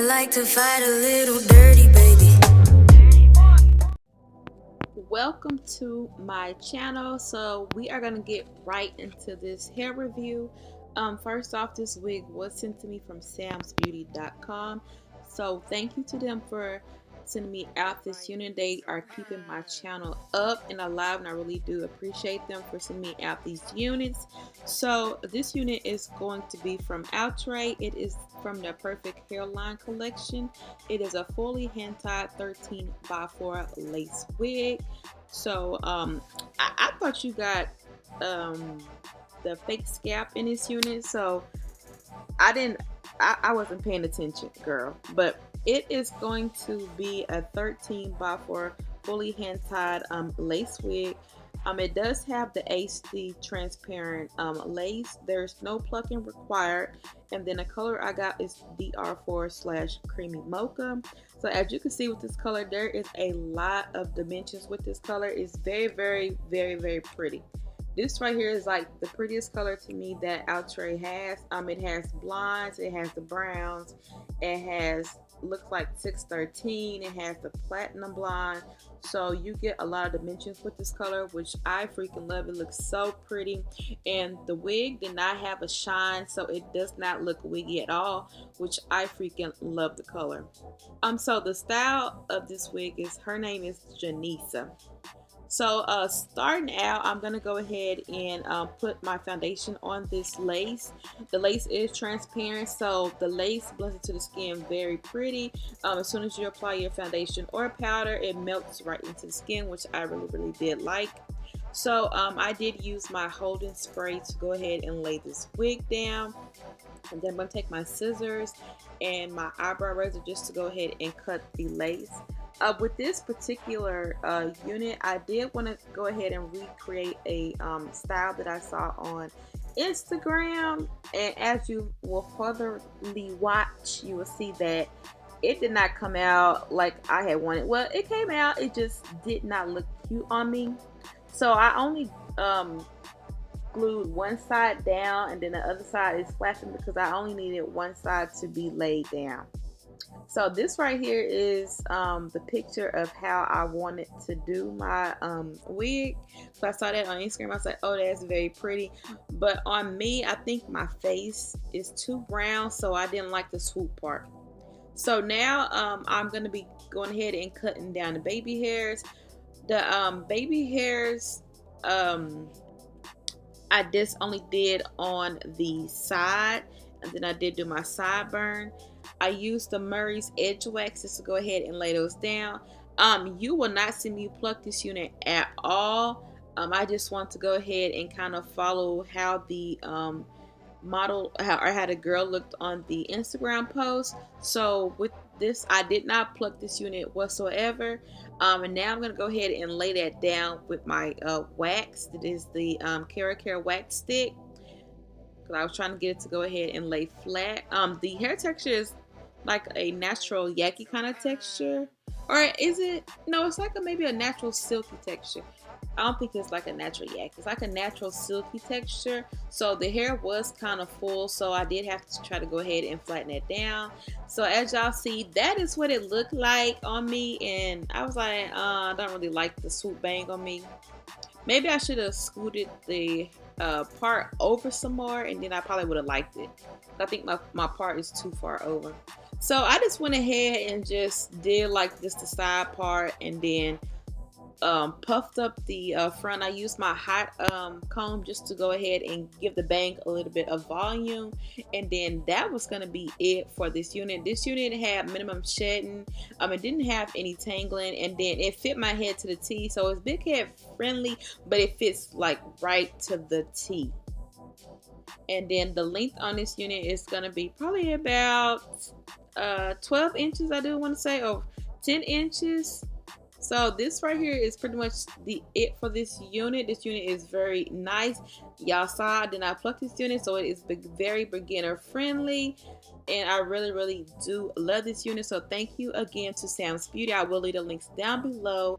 I like to fight a little dirty, baby. Welcome to my channel. So we are going to get right into this hair review. First off, this wig was sent to me from samsbeauty.com. So thank you to them for sending me out this unit. They are keeping my channel up and alive, and I really do appreciate them for sending me out these units. So this unit is going to be from Outre. It is from the Perfect Hairline collection. It is a fully hand-tied 13x4 lace wig. So I thought you got the fake scalp in this unit, so I wasn't paying attention, girl. But it is going to be a 13x4 fully hand tied lace wig. It does have the HD transparent lace. There's no plucking required. And then the color I got is DR4/creamy mocha. So as you can see with this color, there is a lot of dimensions with this color. It's very, very, very, very pretty. This right here is like the prettiest color to me that Outre has. It has blondes, it has the browns, it has looks like 613, it has the platinum blonde. So you get a lot of dimensions with this color, which I freaking love. It looks so pretty, and the wig did not have a shine, so it does not look wiggy at all, which I freaking love the color. So the style of this wig is, her name is Jenisse. So starting out, I'm going to go ahead and put my foundation on this lace. The lace is transparent, so the lace blends into the skin very pretty. As soon as you apply your foundation or powder, it melts right into the skin, which I really, really did like. So I did use my holding spray to go ahead and lay this wig down. And then I'm going to take my scissors and my eyebrow razor just to go ahead and cut the lace. With this particular unit, I did want to go ahead and recreate a style that I saw on Instagram. And as you will furtherly watch, you will see that it did not come out like I had wanted. Well, it came out, it just did not look cute on me. So I only glued one side down, and then the other side is flashing because I only needed one side to be laid down. So this right here is the picture of how I wanted to do my wig. So I saw that on Instagram. I was like, oh, that's very pretty. But on me, I think my face is too brown, so I didn't like the swoop part. So now I'm going to be going ahead and cutting down the baby hairs. The baby hairs, I just only did on the side, and then I did do my sideburn. I used the Murray's Edge waxes to go ahead and lay those down. You will not see me pluck this unit at all. I just want to go ahead and kind of follow how the model, how the girl looked on the Instagram post. So with this, I did not pluck this unit whatsoever. And now I'm going to go ahead and lay that down with my wax. That is the CRMCH wax stick. I was trying to get it to go ahead and lay flat. The hair texture is like a natural yaki kind of texture, or is it? No, it's like maybe a natural silky texture. I don't think it's like a natural yak. It's like a natural silky texture. So the hair was kind of full, so I did have to try to go ahead and flatten it down. So as y'all see, that is what it looked like on me, and I was like, I don't really like the swoop bang on me. Maybe I should have scooted the part over some more, and then I probably would have liked it. I think my part is too far over. So I just went ahead and just did like just the side part, and then puffed up the front. I used my hot comb just to go ahead and give the bang a little bit of volume, and then that was going to be it for this unit. This unit had minimum shedding. It didn't have any tangling, and then it fit my head to the T, so it's big head friendly, but it fits like right to the T. And then the length on this unit is going to be probably about 12 inches, I do want to say, or 10 inches. So this right here is pretty much it for this unit. This unit is very nice. Y'all saw I did not pluck this unit, so it is very beginner friendly, and I really, really do love this unit. So thank you again to Sam's Beauty. I will leave the links down below.